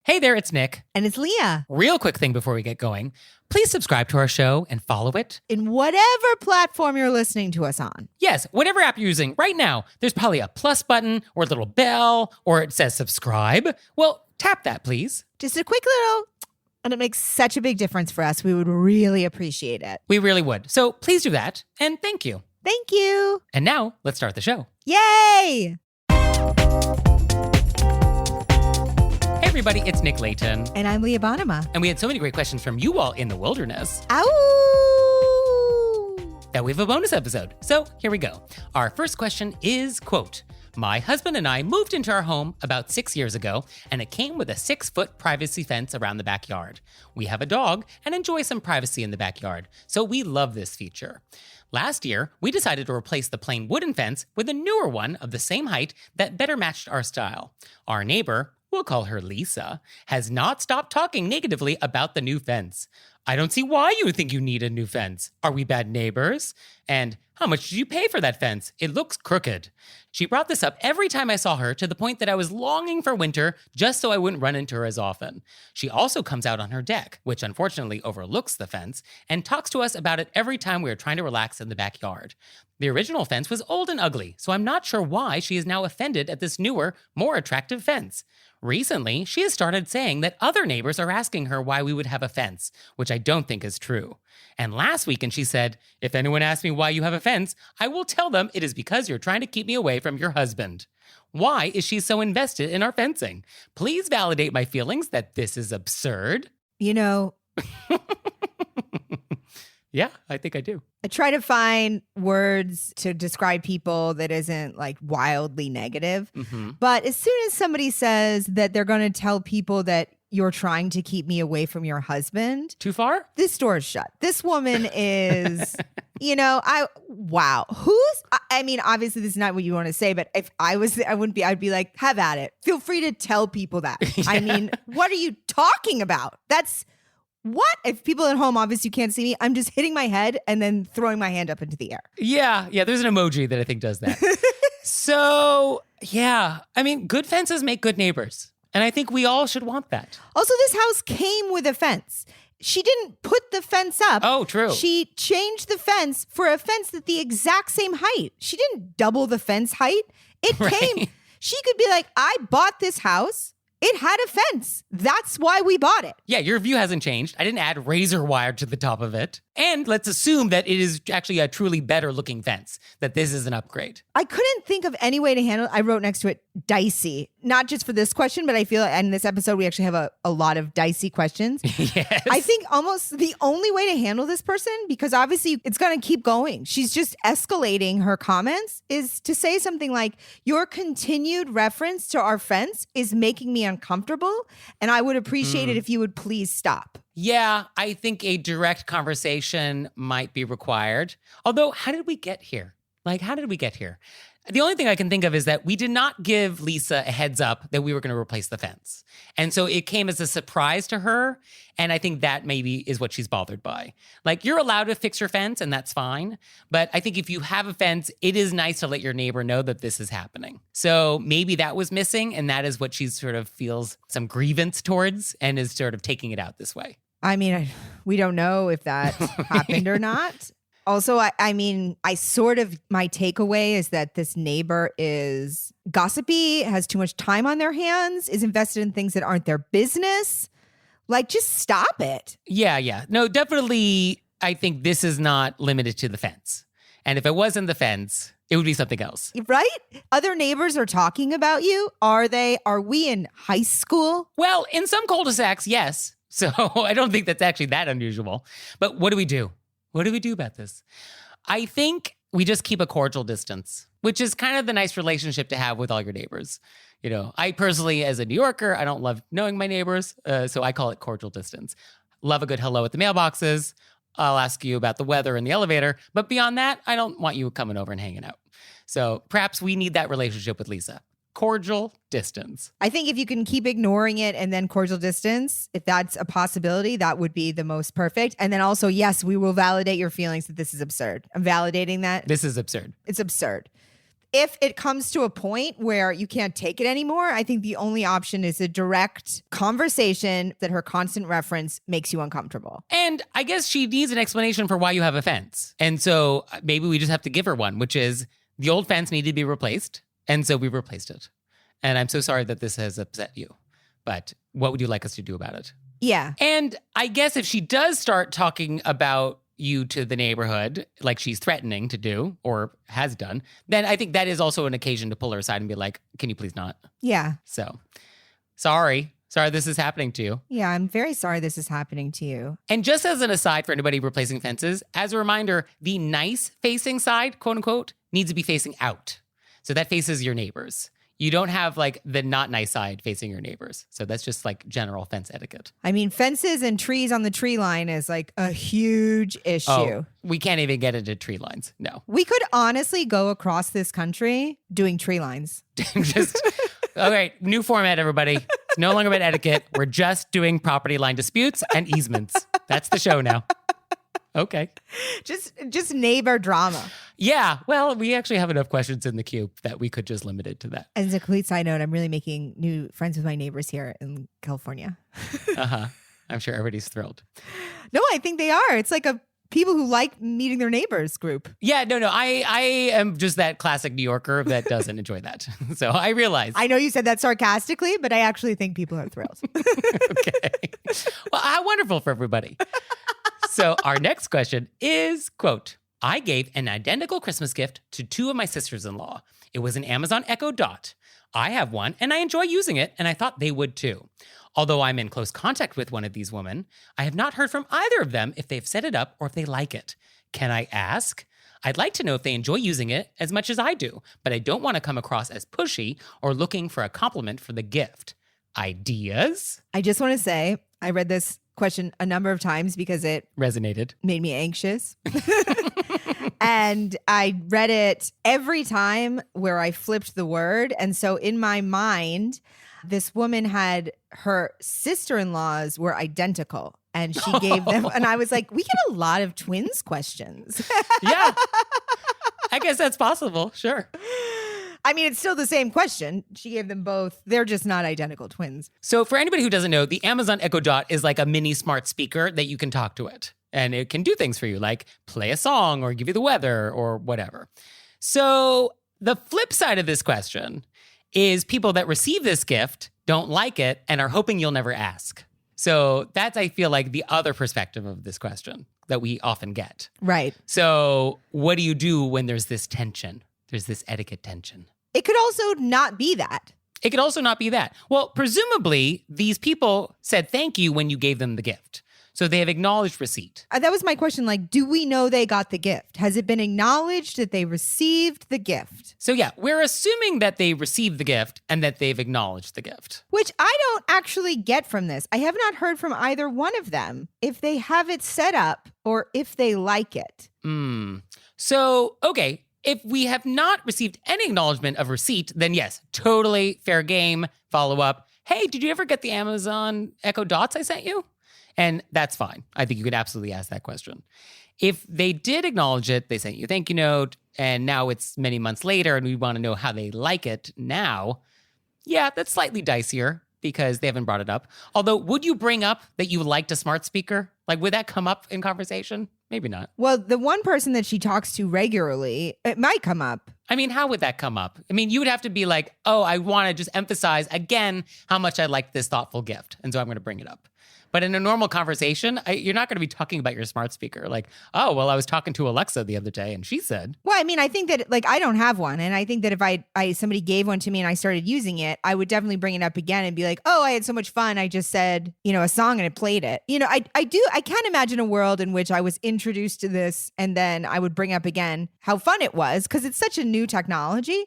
Hey there, it's Nick. And it's Leah. Real quick thing before we get going. Please subscribe to our show and follow it. In whatever platform you're listening to us on. Yes, whatever app you're using right now, there's probably a plus button or a little bell or it says subscribe. Well, tap that, please. Just a quick little, and it makes such a big difference for us. We would really appreciate it. We really would. So please do that, and thank you. Thank you. And now, let's start the show. Yay! Hey everybody, it's Nick Layton. And I'm Leah Bonema. And we had so many great questions from you all in the wilderness. Ow! That we have a bonus episode. So here we go. Our first question is, quote, my husband and I moved into our home about 6 years ago, and it came with a 6-foot privacy fence around the backyard. We have a dog and enjoy some privacy in the backyard, so we love this feature. Last year, we decided to replace the plain wooden fence with a newer one of the same height that better matched our style. Our neighbor, we'll call her Lisa, has not stopped talking negatively about the new fence. I don't see why you think you need a new fence. Are we bad neighbors? And how much did you pay for that fence? It looks crooked. She brought this up every time I saw her to the point that I was longing for winter just so I wouldn't run into her as often. She also comes out on her deck, which unfortunately overlooks the fence, and talks to us about it every time we are trying to relax in the backyard. The original fence was old and ugly, so I'm not sure why she is now offended at this newer, more attractive fence. Recently, she has started saying that other neighbors are asking her why we would have a fence, which I don't think is true. And last weekend she said, if anyone asks me why you have a fence, I will tell them it is because you're trying to keep me away from your husband. Why is she so invested in our fencing? Please validate my feelings that this is absurd. You know, yeah, I think I do. I try to find words to describe people that isn't like wildly negative. Mm-hmm. But as soon as somebody says that they're going to tell people that you're trying to keep me away from your husband. Too far? This door is shut. This woman is, wow. I mean, obviously this is not what you want to say, but if I was, I'd be like, have at it. Feel free to tell people that. Yeah. I mean, what are you talking about? What? If people at home, obviously you can't see me, I'm just hitting my head and then throwing my hand up into the air. Yeah, there's an emoji that I think does that. So, yeah, I mean, good fences make good neighbors. And I think we all should want that. Also, this house came with a fence. She didn't put the fence up. Oh, true. She changed the fence for a fence that's the exact same height. She didn't double the fence height. It came. She could be like, I bought this house. It had a fence. That's why we bought it. Yeah, your view hasn't changed. I didn't add razor wire to the top of it. And let's assume that it is actually a truly better looking fence, that this is an upgrade. I couldn't think of any way to handle it. I wrote next to it, dicey. Not just for this question, but I feel in this episode, we actually have a lot of dicey questions. Yes. I think almost the only way to handle this person, because obviously it's going to keep going. She's just escalating her comments, is to say something like, your continued reference to our fence is making me uncomfortable, and I would appreciate it if you would please stop. Yeah, I think a direct conversation might be required. Although, how did we get here? How did we get here? The only thing I can think of is that we did not give Lisa a heads up that we were going to replace the fence. And so it came as a surprise to her. And I think that maybe is what she's bothered by. You're allowed to fix your fence and that's fine. But I think if you have a fence, it is nice to let your neighbor know that this is happening. So maybe that was missing. And that is what she sort of feels some grievance towards and is sort of taking it out this way. I mean, we don't know if that happened or not. Also, my takeaway is that this neighbor is gossipy, has too much time on their hands, is invested in things that aren't their business. Just stop it. Yeah. No, definitely, I think this is not limited to the fence. And if it wasn't the fence, it would be something else. Right? Other neighbors are talking about you. Are they? Are we in high school? Well, in some cul-de-sacs, yes. So I don't think that's actually that unusual. But what do we do? What do we do about this? I think we just keep a cordial distance, which is kind of the nice relationship to have with all your neighbors. I personally, as a New Yorker, I don't love knowing my neighbors, so I call it cordial distance. Love a good hello at the mailboxes. I'll ask you about the weather in the elevator. But beyond that, I don't want you coming over and hanging out. So perhaps we need that relationship with Lisa. Cordial distance. I think if you can keep ignoring it and then cordial distance, if that's a possibility, that would be the most perfect. And then also, yes, we will validate your feelings that this is absurd. I'm validating that. This is absurd. It's absurd. if it comes to a point where you can't take it anymore, I think the only option is a direct conversation that her constant reference makes you uncomfortable. And I guess she needs an explanation for why you have a fence. And so maybe we just have to give her one, which is the old fence needed to be replaced. And so we replaced it. And I'm so sorry that this has upset you. But what would you like us to do about it? Yeah. And I guess if she does start talking about you to the neighborhood, like she's threatening to do or has done, then I think that is also an occasion to pull her aside and be like, can you please not? Yeah. So, sorry this is happening to you. Yeah, I'm very sorry this is happening to you. And just as an aside for anybody replacing fences, as a reminder, the nice facing side, quote unquote, needs to be facing out. So that faces your neighbors. You don't have like the not nice side facing your neighbors. So that's just like general fence etiquette. I mean, fences and trees on the tree line is like a huge issue. Oh, we can't even get into tree lines. No. We could honestly go across this country doing tree lines. Just, all right, new format, everybody. It's no longer about etiquette. We're just doing property line disputes and easements. That's the show now. Okay. Just neighbor drama. Yeah. Well, we actually have enough questions in the queue that we could just limit it to that. As a complete side note, I'm really making new friends with my neighbors here in California. I'm sure everybody's thrilled. No, I think they are. It's like a people who like meeting their neighbors group. Yeah, no. I am just that classic New Yorker that doesn't enjoy that. So I realize. I know you said that sarcastically, but I actually think people are thrilled. Okay. Well, how wonderful for everybody. So our next question is, quote, I gave an identical Christmas gift to two of my sisters-in-law. It was an Amazon Echo Dot. I have one and I enjoy using it, and I thought they would too. Although I'm in close contact with one of these women, I have not heard from either of them if they've set it up or if they like it. Can I ask? I'd like to know if they enjoy using it as much as I do, but I don't want to come across as pushy or looking for a compliment for the gift. Ideas? I just want to say, I read this question a number of times because it resonated, made me anxious. And I read it every time where I flipped the word. And so in my mind, this woman had her sister-in-laws were identical and she gave them, and I was like, we get a lot of twins questions. Yeah, I guess that's possible. Sure. I mean, it's still the same question. She gave them both. They're just not identical twins. So for anybody who doesn't know, the Amazon Echo Dot is like a mini smart speaker that you can talk to it. And it can do things for you, like play a song or give you the weather or whatever. So the flip side of this question is people that receive this gift don't like it and are hoping you'll never ask. So that's, I feel like, the other perspective of this question that we often get. Right. So what do you do when there's this tension? There's this etiquette tension. It could also not be that. It could also not be that. Well, presumably, these people said thank you when you gave them the gift. So they have acknowledged receipt. That was my question. Like, do we know they got the gift? Has it been acknowledged that they received the gift? So yeah, we're assuming that they received the gift and that they've acknowledged the gift. Which I don't actually get from this. I have not heard from either one of them if they have it set up or if they like it. So, okay. If we have not received any acknowledgement of receipt, then yes, totally fair game, follow up. Hey, did you ever get the Amazon Echo Dots I sent you? And that's fine. I think you could absolutely ask that question. If they did acknowledge it, they sent you a thank you note, and now it's many months later and we want to know how they like it now, yeah, that's slightly dicier because they haven't brought it up. Although, would you bring up that you liked a smart speaker? Like, would that come up in conversation? Maybe not. Well, the one person that she talks to regularly, it might come up. I mean, how would that come up? I mean, you would have to be like, oh, I want to just emphasize again how much I like this thoughtful gift. And so I'm going to bring it up. But in a normal conversation, you're not going to be talking about your smart speaker. Like, oh, well, I was talking to Alexa the other day and she said. Well, I mean, I think that like I don't have one. And I think that if I somebody gave one to me and I started using it, I would definitely bring it up again and be like, oh, I had so much fun. I just said, a song and it played it. I can't imagine a world in which I was introduced to this and then I would bring up again how fun it was because it's such a new technology.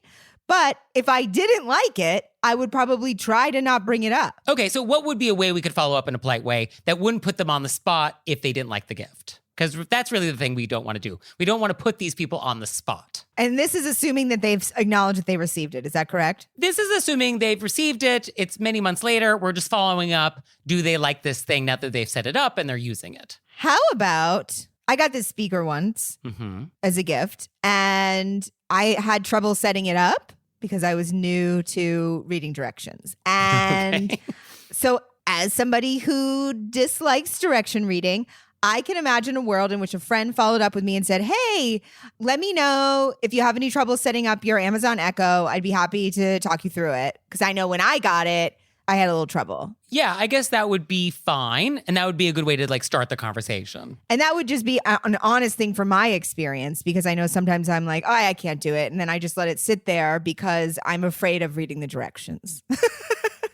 But if I didn't like it, I would probably try to not bring it up. Okay, so what would be a way we could follow up in a polite way that wouldn't put them on the spot if they didn't like the gift? Because that's really the thing we don't want to do. We don't want to put these people on the spot. And this is assuming that they've acknowledged that they received it. Is that correct? This is assuming they've received it. It's many months later. We're just following up. Do they like this thing now that they've set it up and they're using it? How about I got this speaker once Mm-hmm. as a gift, and I had trouble setting it up because I was new to reading directions. And Okay. so as somebody who dislikes direction reading, I can imagine a world in which a friend followed up with me and said, hey, let me know if you have any trouble setting up your Amazon Echo. I'd be happy to talk you through it. Because I know when I got it, I had a little trouble. Yeah, I guess that would be fine. And that would be a good way to like start the conversation. And that would just be an honest thing from my experience, because I know sometimes I'm like, oh, I can't do it. And then I just let it sit there because I'm afraid of reading the directions.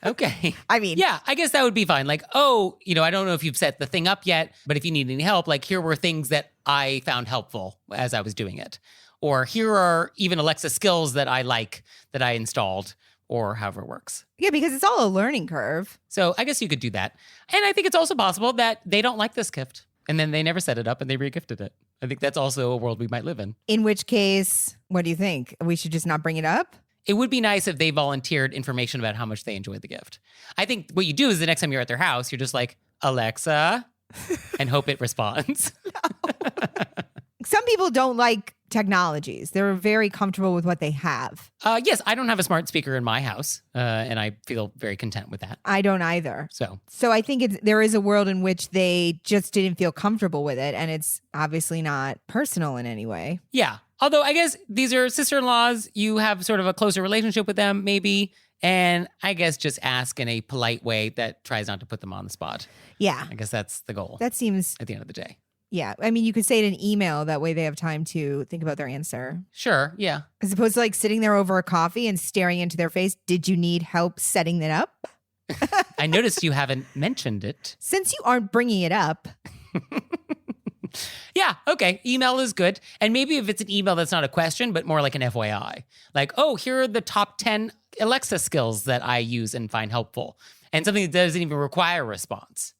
Okay. I mean, Yeah, I guess that would be fine. Like, oh, I don't know if you've set the thing up yet, but if you need any help, like here were things that I found helpful as I was doing it. Or here are even Alexa skills that I like that I installed, or however it works. yeah, because it's all a learning curve. So I guess you could do that. And I think it's also possible that they don't like this gift and then they never set it up and they regifted it. I think that's also a world we might live in. In which case, what do you think? We should just not bring it up? It would be nice if they volunteered information about how much they enjoyed the gift. I think what you do is the next time you're at their house, you're just like, Alexa, and hope it responds. Some people don't like technologies. They're very comfortable with what they have. Yes, I don't have a smart speaker in my house, and I feel very content with that. I don't either. So I think there is a world in which they just didn't feel comfortable with it, and it's obviously not personal in any way. yeah. Although I guess these are sister-in-laws. You have sort of a closer relationship with them, maybe. And I guess just ask in a polite way that tries not to put them on the spot. Yeah. I guess that's the goal That seems, at the end of the day. yeah. I mean, you could say it in email. That way they have time to think about their answer. Sure, yeah. As opposed to like sitting there over a coffee and staring into their face. Did you need help setting it up? I noticed you haven't mentioned it. Since you aren't bringing it up. Yeah, okay. Email is good. And maybe if it's an email that's not a question, but more like an FYI. Like, oh, here are the top 10 Alexa skills that I use and find helpful. And something that doesn't even require a response.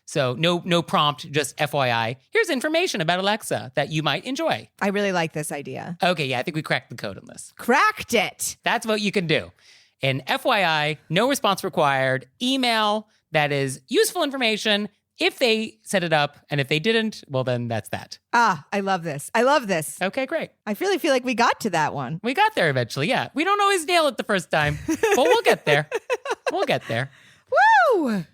So no prompt, just FYI. Here's information about Alexa that you might enjoy. I really like this idea. Okay, yeah, I think we cracked the code on this. Cracked it. That's what you can do. An FYI, no response required, email that is useful information if they set it up. And if they didn't, well, then that's that. Ah, I love this. I love this. Okay, great. I really feel like we got to that one. We got there eventually, yeah. We don't always nail it the first time, but we'll get there. We'll get there. Woo!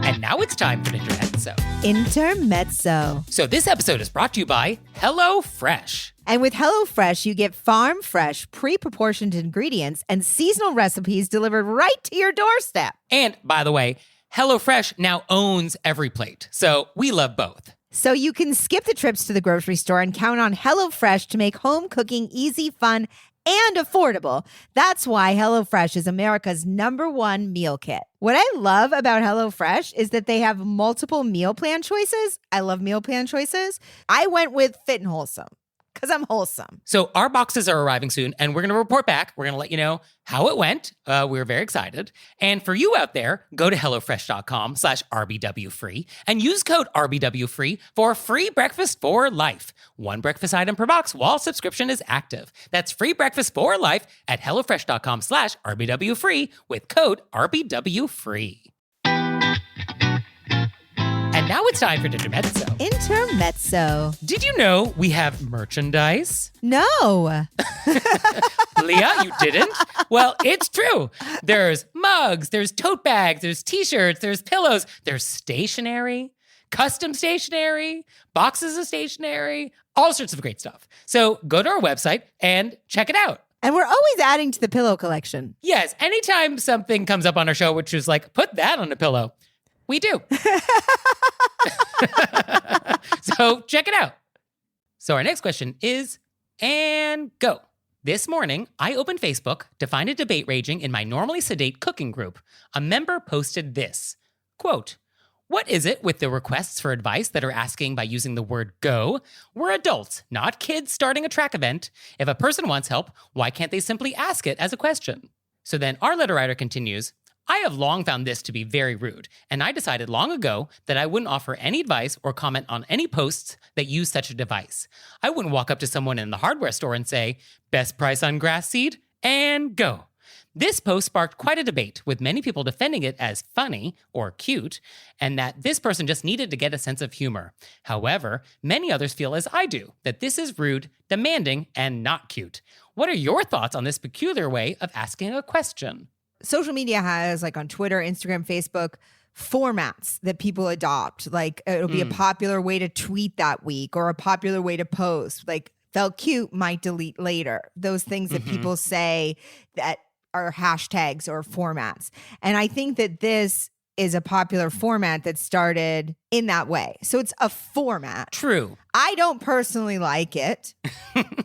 And now it's time for Intermezzo. Intermezzo. So this episode is brought to you by HelloFresh. And with HelloFresh, you get farm fresh, pre-proportioned ingredients and seasonal recipes delivered right to your doorstep. And by the way, HelloFresh now owns Every Plate, so we love both. So you can skip the trips to the grocery store and count on HelloFresh to make home cooking easy, fun, and affordable. That's why HelloFresh is America's #1 meal kit. What I love about HelloFresh is that they have multiple meal plan choices. I love meal plan choices. I went with Fit and Wholesome because I'm wholesome. So our boxes are arriving soon, and we're going to report back. We're going to let you know how it went. We're very excited. And for you out there, go to HelloFresh.com/RBWFree and use code RBWFree for free breakfast for life. One breakfast item per box while subscription is active. That's free breakfast for life at HelloFresh.com/RBWFree with code RBWFree. And now it's time for Intermezzo. Intermezzo. Did you know we have merchandise? No. Leah, you didn't? Well, it's true. There's mugs, there's tote bags, there's t-shirts, there's pillows, there's stationery, custom stationery, boxes of stationery, all sorts of great stuff. So go to our website and check it out. And we're always adding to the pillow collection. Yes, anytime something comes up on our show, which is like, put that on a pillow, we do. So check it out. So our next question is, and go. This morning, I opened Facebook to find a debate raging in my normally sedate cooking group. A member posted this, quote, "What is it with the requests for advice that are asking by using the word go? We're adults, not kids starting a track event. If a person wants help, why can't they simply ask it as a question?" So then our letter writer continues, "I have long found this to be very rude, and I decided long ago that I wouldn't offer any advice or comment on any posts that use such a device. I wouldn't walk up to someone in the hardware store and say, 'Best price on grass seed?' and go. This post sparked quite a debate, with many people defending it as funny or cute, and that this person just needed to get a sense of humor. However, many others feel as I do, that this is rude, demanding, and not cute. What are your thoughts on this peculiar way of asking a question? Social media has, like on Twitter, Instagram, Facebook, formats that people adopt. Like it'll be a popular way to tweet that week or a popular way to post. Like felt cute, might delete later. Those things that people say that are hashtags or formats. And I think that this is a popular format that started in that way. So it's a format. True. I don't personally like it.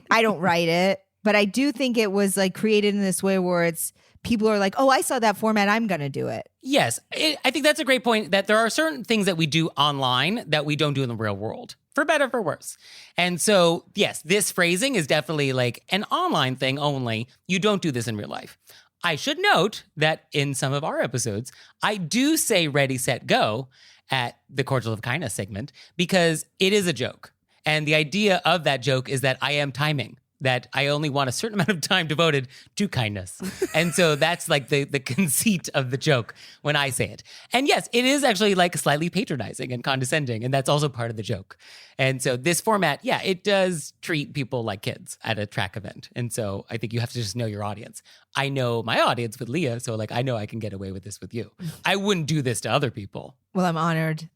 I don't write it, but I do think it was like created in this way where it's people are like, oh, I saw that format, I'm going to do it. Yes, I think that's a great point, that there are certain things that we do online that we don't do in the real world, for better, for worse. And so, yes, this phrasing is definitely like an online thing only. You don't do this in real life. I should note that in some of our episodes, I do say ready, set, go at the Cordial of Kindness segment because it is a joke. And the idea of that joke is that I am timing, that I only want a certain amount of time devoted to kindness. And so that's like the conceit of the joke when I say it. And yes, it is actually like slightly patronizing and condescending, and that's also part of the joke. And so this format, yeah, it does treat people like kids at a track event. And so I think you have to just know your audience. I know my audience with Leah, so like I know I can get away with this with you. I wouldn't do this to other people. Well, I'm honored.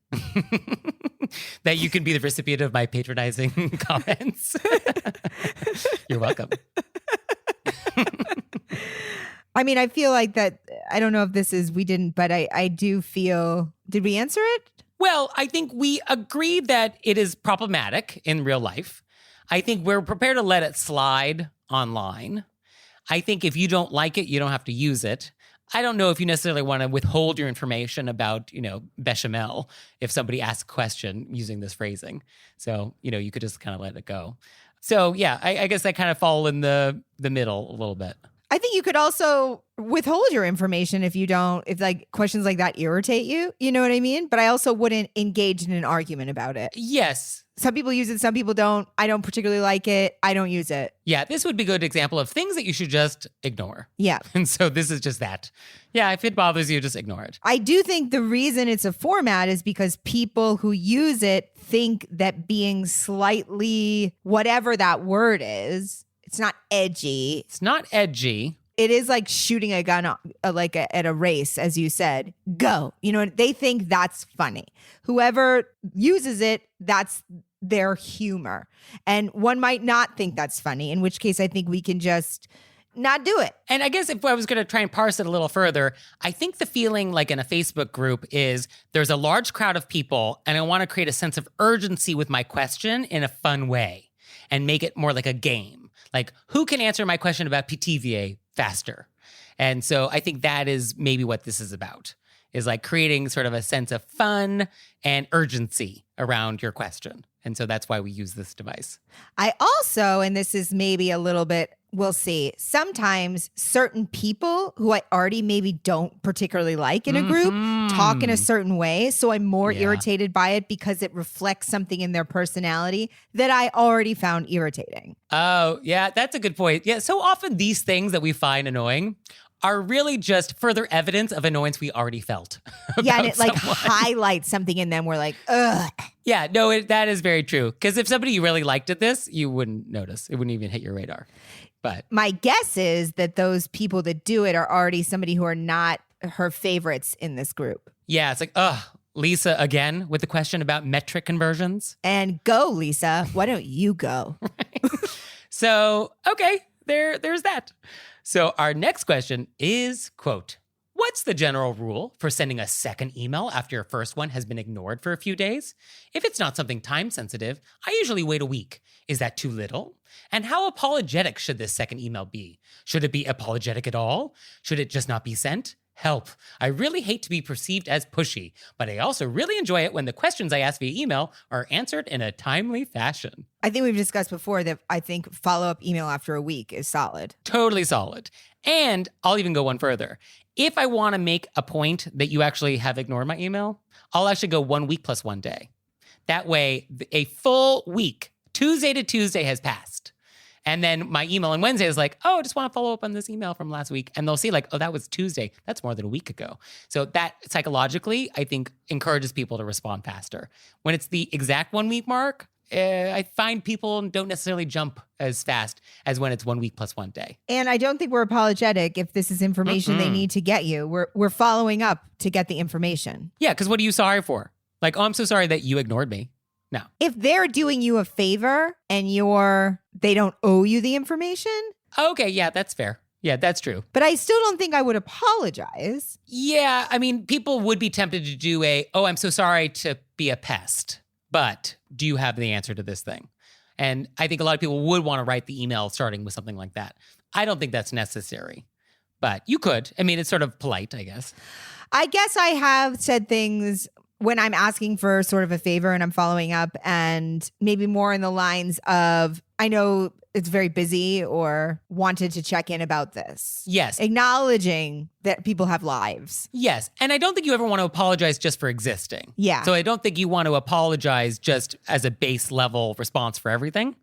That you can be the recipient of my patronizing comments. You're welcome. I mean, I feel like that, I don't know if this is, we didn't, but I do feel, did we answer it? Well, I think we agreed that it is problematic in real life. I think we're prepared to let it slide online. I think if you don't like it, you don't have to use it. I don't know if you necessarily want to withhold your information about, bechamel if somebody asks a question using this phrasing. So, you could just kind of let it go. So, yeah, I guess I kind of fall in the middle a little bit. I think you could also withhold your information if like questions like that irritate you. You know what I mean? But I also wouldn't engage in an argument about it. Yes. Some people use it, some people don't. I don't particularly like it. I don't use it. Yeah, this would be a good example of things that you should just ignore. Yeah. And so this is just that. Yeah, if it bothers you, just ignore it. I do think the reason it's a format is because people who use it think that being slightly, whatever that word is, it's not edgy. It's not edgy. It is like shooting a gun at a race, as you said. Go. They think that's funny. Whoever uses it, that's their humor. And one might not think that's funny, in which case I think we can just not do it. And I guess if I was going to try and parse it a little further, I think the feeling like in a Facebook group is there's a large crowd of people and I want to create a sense of urgency with my question in a fun way and make it more like a game. Like, who can answer my question about PTVA faster? And so I think that is maybe what this is about, is like creating sort of a sense of fun and urgency around your question. And so that's why we use this device. I also, and this is maybe a little bit, we'll see, sometimes certain people who I already maybe don't particularly like in a group talk in a certain way. So I'm more irritated by it because it reflects something in their personality that I already found irritating. Oh, yeah, that's a good point. Yeah, so often these things that we find annoying are really just further evidence of annoyance we already felt. Yeah, and it like highlights something in them. We're like, ugh. Yeah, no, that is very true. Because if somebody you really liked at this, you wouldn't notice. It wouldn't even hit your radar. But my guess is that those people that do it are already somebody who are not her favorites in this group. Yeah, it's like, ugh, Lisa again with the question about metric conversions. And go, Lisa. Why don't you go? Right. So, okay, there's that. So our next question is, quote, what's the general rule for sending a second email after your first one has been ignored for a few days? If it's not something time sensitive, I usually wait a week. Is that too little? And how apologetic should this second email be? Should it be apologetic at all? Should it just not be sent? Help. I really hate to be perceived as pushy, but I also really enjoy it when the questions I ask via email are answered in a timely fashion. I think we've discussed before that I think follow-up email after a week is solid. Totally solid. And I'll even go one further. If I want to make a point that you actually have ignored my email, I'll actually go 1 week plus 1 day. That way, a full week, Tuesday to Tuesday has passed. And then my email on Wednesday is like, oh, I just want to follow up on this email from last week. And they'll see like, oh, that was Tuesday. That's more than a week ago. So that psychologically, I think, encourages people to respond faster. When it's the exact 1 week mark, I find people don't necessarily jump as fast as when it's 1 week plus 1 day. And I don't think we're apologetic if this is information they need to get you. We're following up to get the information. Yeah, because what are you sorry for? Like, oh, I'm so sorry that you ignored me. No. If they're doing you a favor and they don't owe you the information. Okay, yeah, that's fair. Yeah, that's true. But I still don't think I would apologize. Yeah, I mean, people would be tempted to do I'm so sorry to be a pest, but do you have the answer to this thing? And I think a lot of people would want to write the email starting with something like that. I don't think that's necessary, but you could. I mean, it's sort of polite, I guess. I guess I have said things when I'm asking for sort of a favor and I'm following up, and maybe more in the lines of, I know it's very busy, or wanted to check in about this. Yes. Acknowledging that people have lives. Yes. And I don't think you ever want to apologize just for existing. Yeah. So I don't think you want to apologize just as a base level response for everything.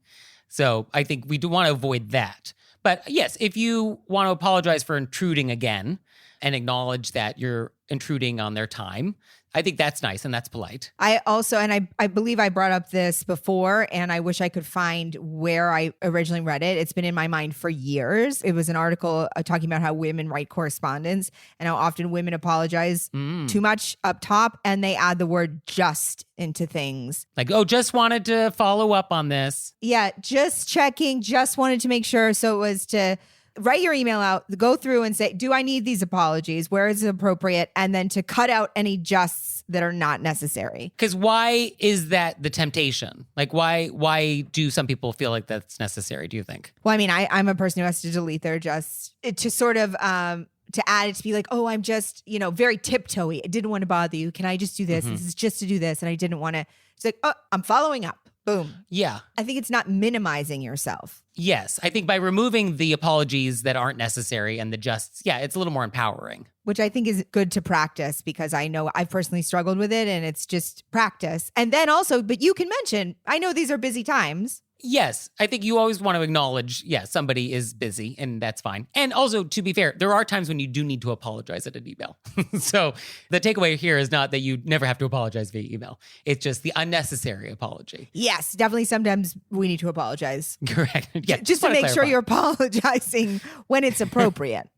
So I think we do want to avoid that. But yes, if you want to apologize for intruding again and acknowledge that you're intruding on their time, I think that's nice and that's polite. I also, and I believe I brought up this before, and I wish I could find where I originally read it. It's been in my mind for years. It was an article talking about how women write correspondence and how often women apologize too much up top, and they add the word just into things. Like, oh, just wanted to follow up on this. Yeah, just checking, just wanted to make sure. So it was to write your email out, go through and say, do I need these apologies? Where is it appropriate? And then to cut out any justs that are not necessary. Because why is that the temptation? Like, why do some people feel like that's necessary, do you think? Well, I mean, I'm a person who has to delete their justs to sort of, to add it to be like, oh, I'm just, very tiptoey. I didn't want to bother you. Can I just do this? This is just to do this. And I didn't want to. It's like, oh, I'm following up. Boom. Yeah. I think it's not minimizing yourself. Yes. I think by removing the apologies that aren't necessary and the justs, it's a little more empowering. Which I think is good to practice, because I know I've personally struggled with it, and it's just practice. And then also, but you can mention, I know these are busy times. Yes, I think you always want to acknowledge, somebody is busy, and that's fine. And also, to be fair, there are times when you do need to apologize at an email. So the takeaway here is not that you never have to apologize via email. It's just the unnecessary apology. Yes, definitely sometimes we need to apologize. Correct. Yeah, just to make sure you're apologizing when it's appropriate.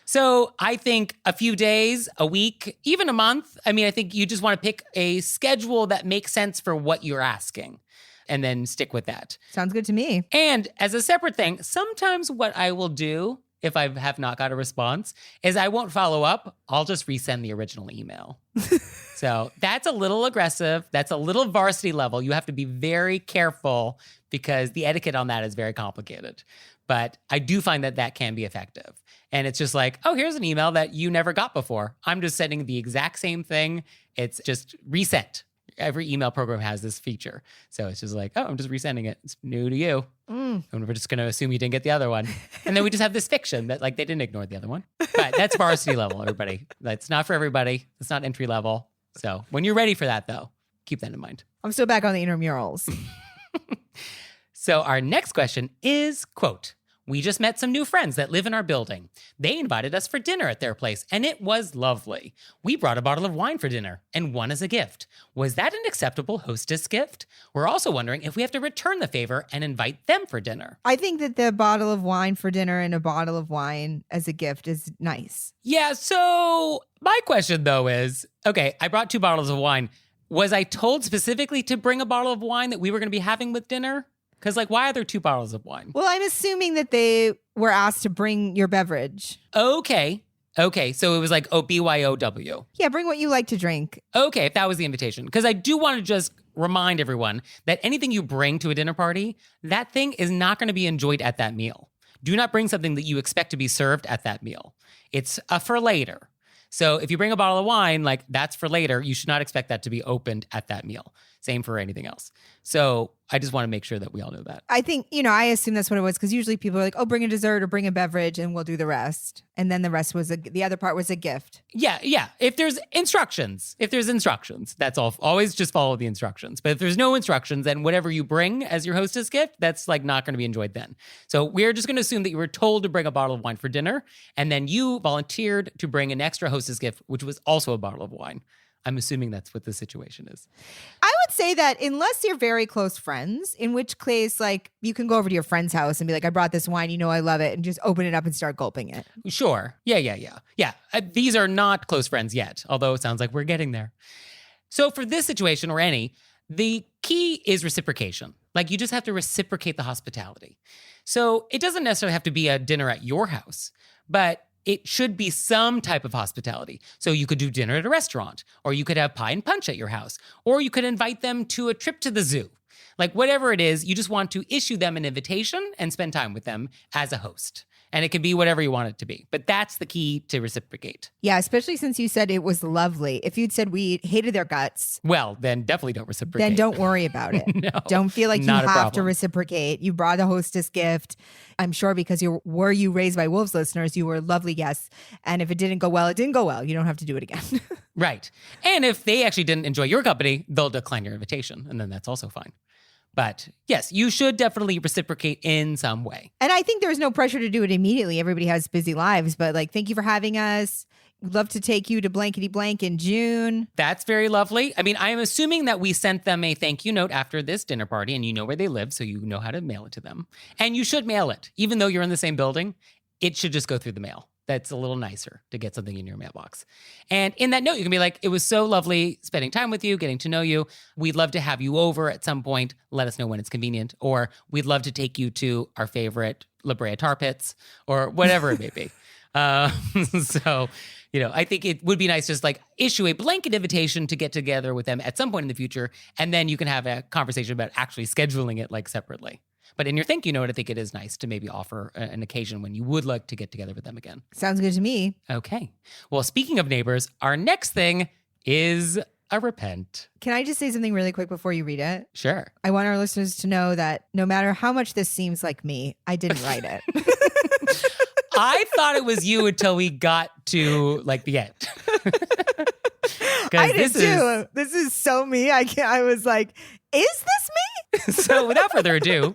So I think a few days, a week, even a month. I mean, I think you just want to pick a schedule that makes sense for what you're asking, and then stick with that. Sounds good to me. And as a separate thing, sometimes what I will do if I have not got a response is I won't follow up. I'll just resend the original email. So that's a little aggressive. That's a little varsity level. You have to be very careful because the etiquette on that is very complicated. But I do find that that can be effective. And it's just like, oh, here's an email that you never got before. I'm just sending the exact same thing. It's just resent. Every email program has this feature. So it's just like, oh, I'm just resending it. It's new to you. And we're just going to assume you didn't get the other one. And then we just have this fiction that like they didn't ignore the other one. But that's varsity level, everybody. That's not for everybody. It's not entry level. So when you're ready for that, though, keep that in mind. I'm still back on the intramurals. So our next question is, quote, we just met some new friends that live in our building. They invited us for dinner at their place, and it was lovely. We brought a bottle of wine for dinner, and one as a gift. Was that an acceptable hostess gift? We're also wondering if we have to return the favor and invite them for dinner. I think that the bottle of wine for dinner and a bottle of wine as a gift is nice. Yeah, so my question, though, is, okay, I brought 2 bottles of wine. Was I told specifically to bring a bottle of wine that we were going to be having with dinner? Because, like, why are there 2 bottles of wine? Well, I'm assuming that they were asked to bring your beverage. Okay. So it was like, oh, BYOW. Yeah, bring what you like to drink. Okay, if that was the invitation. Because I do want to just remind everyone that anything you bring to a dinner party, that thing is not going to be enjoyed at that meal. Do not bring something that you expect to be served at that meal. It's for later. So if you bring a bottle of wine, like that's for later, you should not expect that to be opened at that meal. Same for anything else. So I just want to make sure that we all know that. I think, I assume that's what it was because usually people are like, oh, bring a dessert or bring a beverage and we'll do the rest. And then the rest was the other part was a gift. Yeah. If there's instructions, that's all. Always just follow the instructions. But if there's no instructions, then whatever you bring as your hostess gift, that's like not going to be enjoyed then. So we're just going to assume that you were told to bring a bottle of wine for dinner, and then you volunteered to bring an extra hostess gift, which was also a bottle of wine. I'm assuming that's what the situation is. I would say that unless you're very close friends, in which case, like, you can go over to your friend's house and be like, I brought this wine, I love it, and just open it up and start gulping it. Sure. Yeah. These are not close friends yet, although it sounds like we're getting there. So for this situation or any, the key is reciprocation. Like, you just have to reciprocate the hospitality. So it doesn't necessarily have to be a dinner at your house, but it should be some type of hospitality. So you could do dinner at a restaurant, or you could have pie and punch at your house, or you could invite them to a trip to the zoo. Like, whatever it is, you just want to issue them an invitation and spend time with them as a host. And it can be whatever you want it to be. But that's the key to reciprocate. Yeah, especially since you said it was lovely. If you'd said we hated their guts, well, then definitely don't reciprocate. Then don't worry about it. No, don't feel like you have to reciprocate. You brought a hostess gift. I'm sure because you raised by wolves listeners, you were lovely guests. And if it didn't go well, it didn't go well. You don't have to do it again. Right. And if they actually didn't enjoy your company, they'll decline your invitation. And then that's also fine. But yes, you should definitely reciprocate in some way. And I think there's no pressure to do it immediately. Everybody has busy lives, but like, thank you for having us. We'd love to take you to blankety blank in June. That's very lovely. I mean, I am assuming that we sent them a thank you note after this dinner party, and you know where they live, so you know how to mail it to them. And you should mail it. Even though you're in the same building, it should just go through the mail. That's a little nicer to get something in your mailbox. And in that note, you can be like, it was so lovely spending time with you, getting to know you. We'd love to have you over at some point. Let us know when it's convenient. Or we'd love to take you to our favorite La Brea tar pits, or whatever it may be. So, I think it would be nice to just like issue a blanket invitation to get together with them at some point in the future. And then you can have a conversation about actually scheduling it like separately. But in your thank you note, I think it is nice to maybe offer an occasion when you would like to get together with them again. Sounds good to me. Okay. Well, speaking of neighbors, our next thing is a repent. Can I just say something really quick before you read it? Sure. I want our listeners to know that no matter how much this seems like me, I didn't write it. I thought it was you until we got to like the end. I did too. This is so me. I was like, is this me? So without further ado,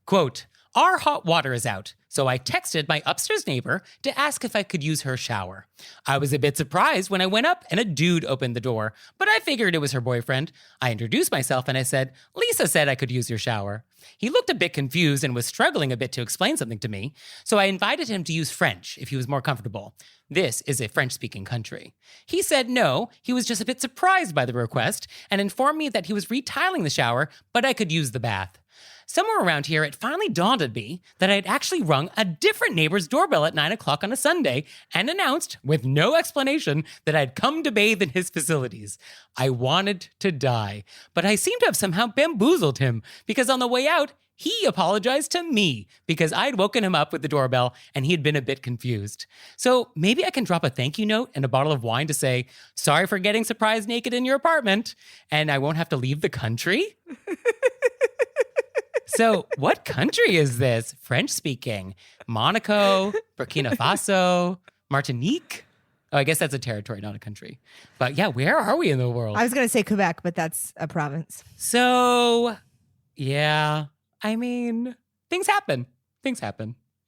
quote, our hot water is out, so I texted my upstairs neighbor to ask if I could use her shower. I was a bit surprised when I went up and a dude opened the door, but I figured it was her boyfriend. I introduced myself and I said, Lisa said I could use your shower. He looked a bit confused and was struggling a bit to explain something to me, so I invited him to use French if he was more comfortable. This is a French-speaking country. He said no, he was just a bit surprised by the request and informed me that he was retiling the shower, but I could use the bath. Somewhere around here, it finally dawned on me that I had actually rung a different neighbor's doorbell at 9 o'clock on a Sunday and announced, with no explanation, that I'd come to bathe in his facilities. I wanted to die, but I seemed to have somehow bamboozled him because on the way out, he apologized to me because I'd woken him up with the doorbell and he had been a bit confused. So maybe I can drop a thank you note and a bottle of wine to say, sorry for getting surprised naked in your apartment, and I won't have to leave the country? So what country is this? French speaking? Monaco, Burkina Faso, Martinique? Oh, I guess that's a territory, not a country. But yeah, where are we in the world? I was going to say Quebec, but that's a province. So, yeah, I mean, things happen.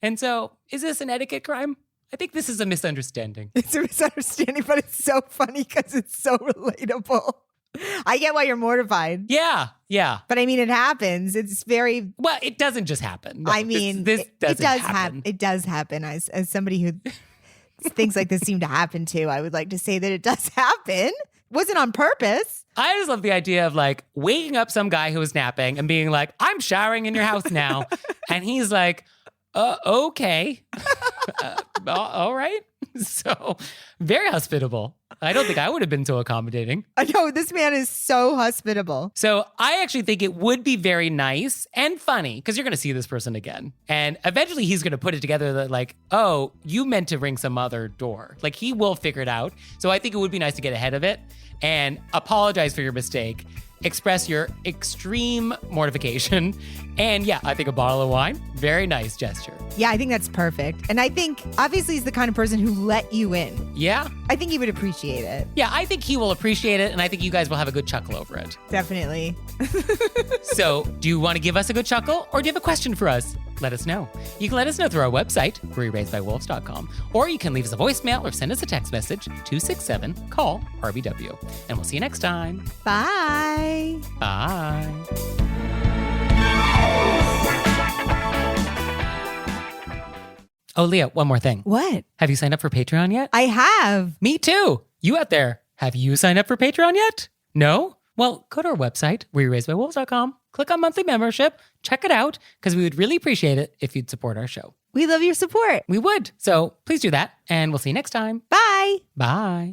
And so, is this an etiquette crime? I think this is a misunderstanding. It's a misunderstanding, but it's so funny because it's so relatable. I get why you're mortified. Yeah. But I mean, it happens. It's very... Well, it doesn't just happen. No, I mean, this doesn't happen. It does happen. As somebody who things like this seem to happen to, I would like to say that it does happen. Wasn't on purpose. I just love the idea of like waking up some guy who was napping and being like, I'm showering in your house now. And he's like, okay. All right. So very hospitable. I don't think I would have been so accommodating. I know, this man is so hospitable. So I actually think it would be very nice and funny because you're going to see this person again. And eventually he's going to put it together that like, oh, you meant to ring some other door. Like he will figure it out. So I think it would be nice to get ahead of it and apologize for your mistake. express your extreme mortification. And yeah, I think a bottle of wine, very nice gesture. Yeah, I think that's perfect. And I think obviously he's the kind of person who let you in. Yeah? I think he would appreciate it. Yeah, I think he will appreciate it, and I think you guys will have a good chuckle over it. Definitely. So, do you want to give us a good chuckle, or do you have a question for us? Let us know. You can let us know through our website, wereraisedbywolves.com, or you can leave us a voicemail or send us a text message, 267-CALL-RBW. And we'll see you next time. Bye. Bye. Oh, Leah, one more thing. What? Have you signed up for Patreon yet? I have. Me too. You out there, have you signed up for Patreon yet? No? Well, go to our website, wereraisedbywolves.com, click on monthly membership, check it out, because we would really appreciate it if you'd support our show. We love your support. We would. So please do that, and we'll see you next time. Bye. Bye.